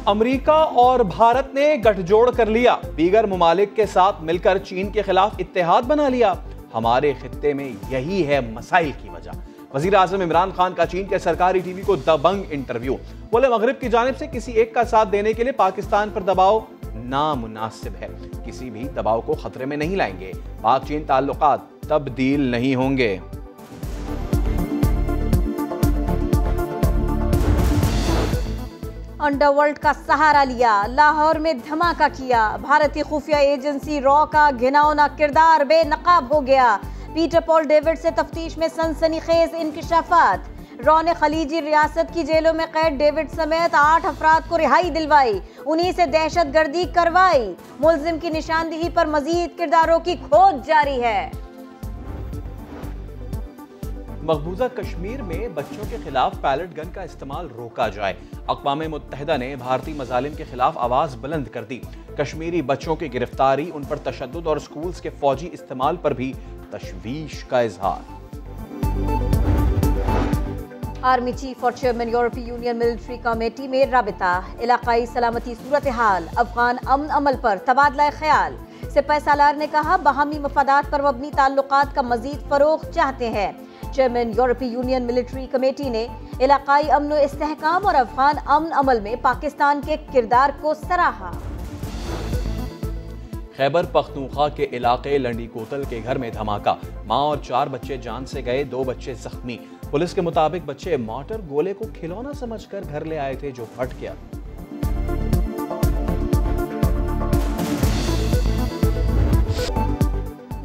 America और भारत ने गठजोड़ कर लिया, दीगर ममालिक के साथ मिलकर चीन के खिलाफ इत्तेहाद बना लिया। हमारे खित्ते में यही है मसाइल की वजह। वजीर आजम इमरान खान का चीन के सरकारी टीवी को दबंग इंटरव्यू। बोले मगरिब की जानिब से किसी एक का साथ देने के लिए पाकिस्तान पर दबाव नामुनासिब है, किसी भी दबाव को खतरे में नहीं लाएंगे। पाक चीन ताल्लुकात तब्दील नहीं होंगे। अंडरवर्ल्ड का सहारा लिया, लाहौर में धमाका किया। भारतीय खुफिया एजेंसी रॉ का घिनौना किरदार बेनकाब हो गया। पीटर पॉल डेविड से तफ्तीश में सनसनीखेज इंकशाफात। रॉ ने खलीजी रियासत की जेलों में कैद डेविड समेत 8 अफराद को रिहाई दिलवाई, उन्हीं से दहशतगर्दी करवाई। मुल्जिम की निशानदेही पर मजीद किरदारों की खोज जारी है। मकबूजा कश्मीर में बच्चों के खिलाफ पैलेट गन का इस्तेमाल रोका जाए। अक़वाम मुत्तहिदा ने भारतीय मजालिम के खिलाफ आवाज बुलंद कर दी। कश्मीरी बच्चों की गिरफ्तारी, उन पर तशद्दुद और स्कूल्स के फौजी इस्तेमाल पर भी तशवीश का इजहार। आर्मी चीफ और चेयरमैन यूरोपीय यूनियन मिलिट्री कमेटी में राबिता। इलाकाई सलामती सूरत हाल, अफगान अमन अमल पर तबादला ख्याल। सिपाही सालार ने कहा बाहमी मफादात पर मबनी ताल्लुकात का मजीद फरोग चाहते हैं। चेयरमैन यूरोपीय यूनियन मिलिट्री कमेटी ने इलाकाई अमन व इस्तेहकाम और अफगान अमन अमल में पाकिस्तान के किरदार को सराहा। खैबर पख्तूनख्वा के इलाके लंडी कोतल के घर में धमाका, मां और 4 बच्चे जान से गए, 2 बच्चे जख्मी। पुलिस के मुताबिक बच्चे मॉर्टर गोले को खिलौना समझकर घर ले आए थे जो फट गया।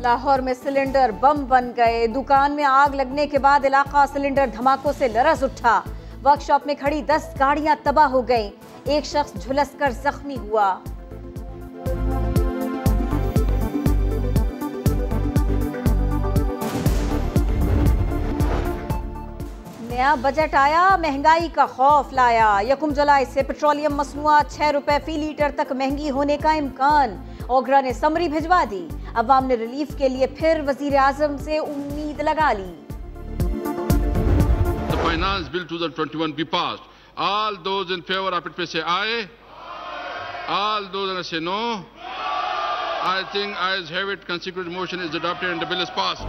लाहौर में सिलेंडर बम बन गए, दुकान में आग लगने के बाद इलाका सिलेंडर धमाकों से लरज उठा। वर्कशॉप में खड़ी 10 गाड़ियां तबाह हो गईं, एक शख्स झुलसकर जख्मी हुआ। नया बजट आया, महंगाई का खौफ लाया। 1 जुलाई से पेट्रोलियम मसनूआत 6 रुपए फी लीटर तक महंगी होने का इम्कान। ओगरा ने समरी भिजवा दी, अवाम ने रिलीफ के लिए फिर वजीर आजम से उम्मीद लगा ली। The finance bill 2021 be passed. All those in favor of it please say aye. All those that say no. I think ayes have it. Consecutive motion is adopted and the bill is passed.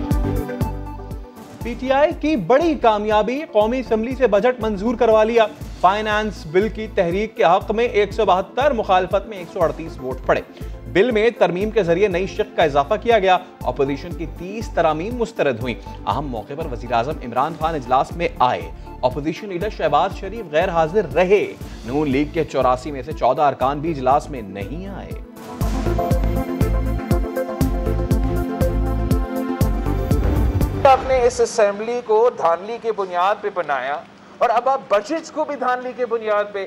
PTI की बड़ी कामयाबी, कौमी assembly से budget मंजूर करवा लिया। Finance bill की तहरीक के हक में 172, मुखालफत में 138 वोट पड़े। बिल में तरमीम के जरिए नई शिक का इजाफा किया गया। अपोजिशन की 30 तरामीम मुस्तरद हुई। अहम मौके पर वजीर आजम इमरान खान इजलास में आए। अपोजिशन लीडर शहबाज शरीफ गैर हाजिर रहे। नून लीग के 84 में से 14 अरकान भी इजलास में नहीं आए। आपने इस असेंबली को धांधली के बुनियाद पे बनाया और अब आप बजट्स को भी धांधली के बुनियाद पे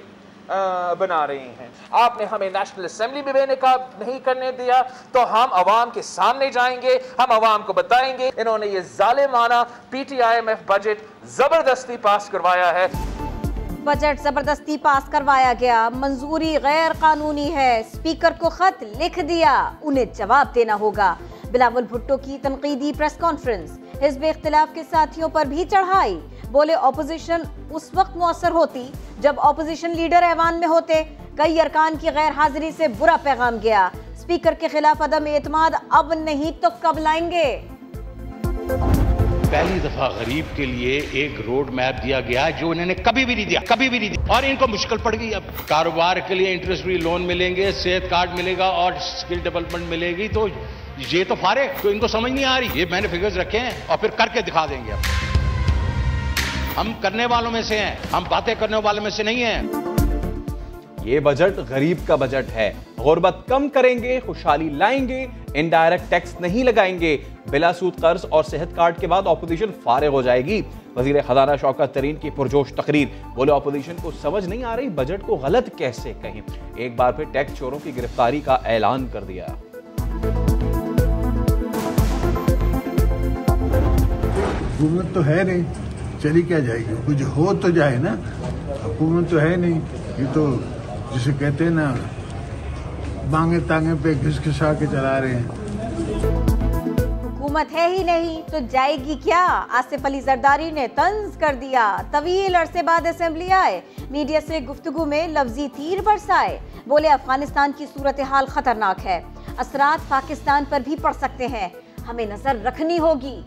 बना रहे हैं। आपने हमें नेशनल असेंबली में बेनकाब नहीं करने दिया, तो हम अवाम के सामने जाएंगे, हम अवाम को बताएंगे इन्होंने ये जालिमाना PTIMF बजट जबरदस्ती पास करवाया है। बजट जबरदस्ती पास करवाया गया, मंजूरी गैर कानूनी है। स्पीकर को खत लिख दिया, उन्हें जवाब देना होगा। बिलावल भुट्टो की तनकीदी प्रेस कॉन्फ्रेंस। हिज़्ब इख्तिलाफ के साथियों पर भी चढ़ाई। बोले ऑपोजिशन उस वक्त मुअस्सर होती जब ऑपोजिशन लीडर ऐवान में होते। कई अरकान की गैर हाजिरी से बुरा पैगाम गया। स्पीकर के खिलाफ अदम एतमाद अब नहीं तो कब लाएंगे। पहली दफा गरीब के लिए एक रोड मैप दिया गया जो इन्होंने कभी भी नहीं दिया, कभी भी नहीं दिया, और इनको मुश्किल पड़ गई। अब कारोबार के लिए इंटरेस्ट फ्री लोन मिलेंगे, सेहत कार्ड मिलेगा और स्किल डेवलपमेंट मिलेगी। तो ये तो फारे, तो इनको समझ नहीं आ रही। ये मैंने फिगर्स रखे हैं और फिर करके दिखा देंगे। अब हम करने वालों में से हैं, हम बातें करने वालों में से नहीं हैं। ये बजट गरीब का बजट है। गुर्बत कम करेंगे, खुशहाली लाएंगे, इनडायरेक्ट टैक्स नहीं लगाएंगे। बिला सूद कर्ज और सेहत कार्ड के बाद ऑपोजिशन फारिग हो जाएगी। वजीर खजाना शौकत तरीन की पुरजोश तकरीर। बोले ऑपोजिशन को समझ नहीं आ रही बजट को गलत कैसे कहें। एक बार फिर टैक्स चोरों की गिरफ्तारी का ऐलान कर दिया। हुकूमत तो है नहीं, चली क्या जाएगी? कुछ हो तो जाए ना। हुकूमत तो है नहीं, ये तो जिसे कहते हैं ना, मांगे तांगे पे घिस घिसा के चला रहे हैं। हुकूमत है ही नहीं तो जाएगी क्या? आसिफ अली जरदारी ने तंज कर दिया। तवील अरसे बाद असेंबली आए, मीडिया से गुफ्तगू में लफ्जी तीर बरसाए। बोले अफगानिस्तान की सूरत हाल खतरनाक है, असरात पाकिस्तान पर भी पड़ सकते हैं, हमें नजर रखनी होगी।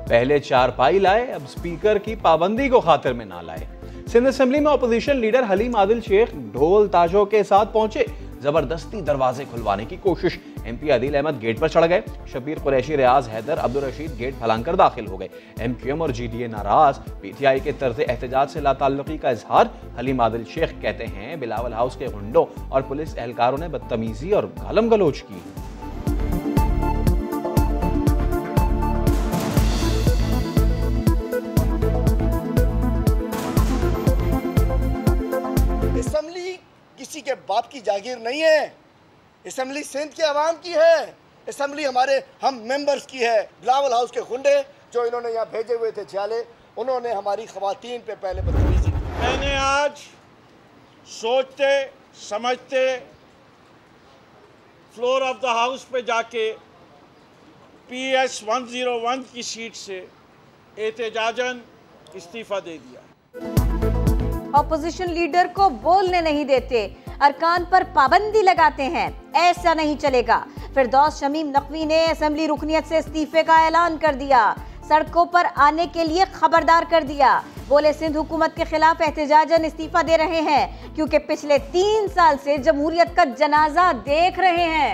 पहले चारपाई लाए, अब स्पीकर की पाबंदी को खातिर में ना लाए। सिंध असेंबली में अपोजिशन लीडर हलीम आदिल शेख ढोल ताजों के साथ पहुंचे, जबरदस्ती दरवाजे खुलवाने की कोशिश। एमपी आदिल अहमद गेट पर चढ़ गए, शबीर कुरैशी, रियाज हैदर, अब्दुल रशीद गेट फलांकर दाखिल हो गए। एमक्यूएम और जीडीए नाराज, पीटीआई के तर्ज एहतजाज से लाताल्लुकी का इजहार। हलीम आदिल शेख कहते हैं बिलावल हाउस के गुंडों और पुलिस एहलकारों ने बदतमीजी और गालम गलोच की। असेंबली किसी के बाप की जागीर नहीं है, असेंबली सिंध के अवाम की है, असेंबली हमारे हम मेंबर्स की है। बिलावल हाउस के गुंडे जो इन्होंने यहाँ भेजे हुए थे छियाले, उन्होंने हमारी खवातीन पे पहले बदतमीजी की। मैंने आज सोचते समझते फ्लोर ऑफ द हाउस पे जाके PS 101 की सीट से एहतजाजन इस्तीफा दे दिया। ऑपोजिशन लीडर को बोलने नहीं देते, अरकान पर पाबंदी लगाते हैं, ऐसा नहीं चलेगा। फिरदौस शमीम नकवी ने असेंबली रुकनियत से इस्तीफे का ऐलान कर दिया, सड़कों पर आने के लिए खबरदार कर दिया। बोले सिंध हुकूमत के खिलाफ एहतजाजन इस्तीफा दे रहे हैं क्योंकि पिछले 3 साल से जमहूरियत का जनाजा देख रहे हैं।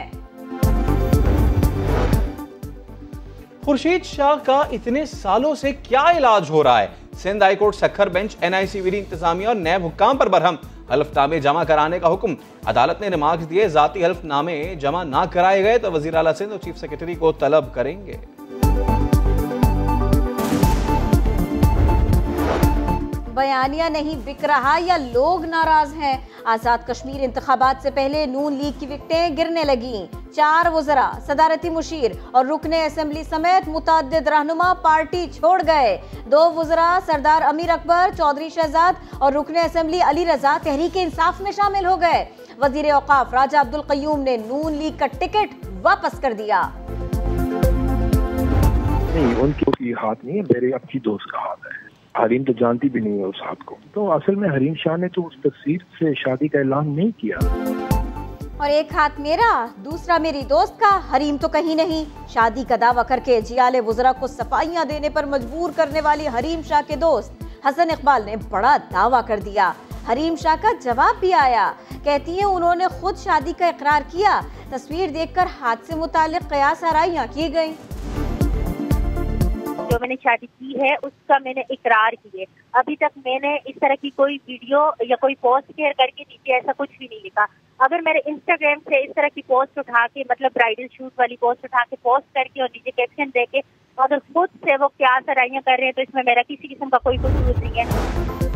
खुर्शीद शाह का इतने सालों से क्या इलाज हो रहा है? Sindh high court Sukkur bench NIC विधि इंतजामिया और नैब हुक्काम पर बरहम। हल्फनामे जमा कराने का हुक्म, अदालत ने रिमार्क्स दिए, जाती हल्फनामे जमा ना कराए गए तो वजीर आला सिंध और चीफ सेक्रेटरी को तलब करेंगे। बयानिया नहीं बिक रहा या लोग नाराज हैं? आजाद कश्मीर इंतखाबात से पहले नून लीग की विकटें गिरने लगी। 4 वज़रा, सदारती मुशीर और रुकने असेंबली समेत मुतअद्दिद रहनुमा पार्टी छोड़ गए। 2 वज़रा सरदार अमीर अकबर, चौधरी शहजाद और रुकने असेंबली अली रजा तहरीक इंसाफ में शामिल हो गए। वजीर औकाफ राजा अब्दुल कय्यूम ने नून लीग का टिकट वापस कर दिया। नहीं, उनकी हाथ नहीं है, मेरे अपनी दोस्त का हाथ है। हरीम तो जानती भी नहीं है उस हाथ को। तो असल में हरीम शाह ने तो उस तस्वीर से शादी का ऐलान नहीं किया। और एक हाथ मेरा, दूसरा मेरी दोस्त का। हरीम तो कहीं नहीं, शादी का दावा करके जियाले वुज़रा को सफाइयां देने पर मजबूर करने वाली हरीम शाह के दोस्त हसन इकबाल ने बड़ा दावा कर दिया। हरीम शाह का जवाब भी आया, कहती है उन्होंने खुद शादी का इकरार किया, तस्वीर देखकर हाथ से मुतालिक कयास आराइयां की गयी। जो मैंने शादी की है उसका मैंने इकरार किए। अभी तक मैंने इस तरह की कोई वीडियो या कोई पोस्ट शेयर करके नीचे ऐसा कुछ भी नहीं लिखा। अगर मेरे इंस्टाग्राम से इस तरह की पोस्ट उठा के, मतलब ब्राइडल शूट वाली पोस्ट उठा के पोस्ट करके और नीचे कैप्शन दे के अगर खुद से वो क्या सराहियां कर रहे हैं तो इसमें मेरा किसी किस्म का कोई कसूर नहीं है।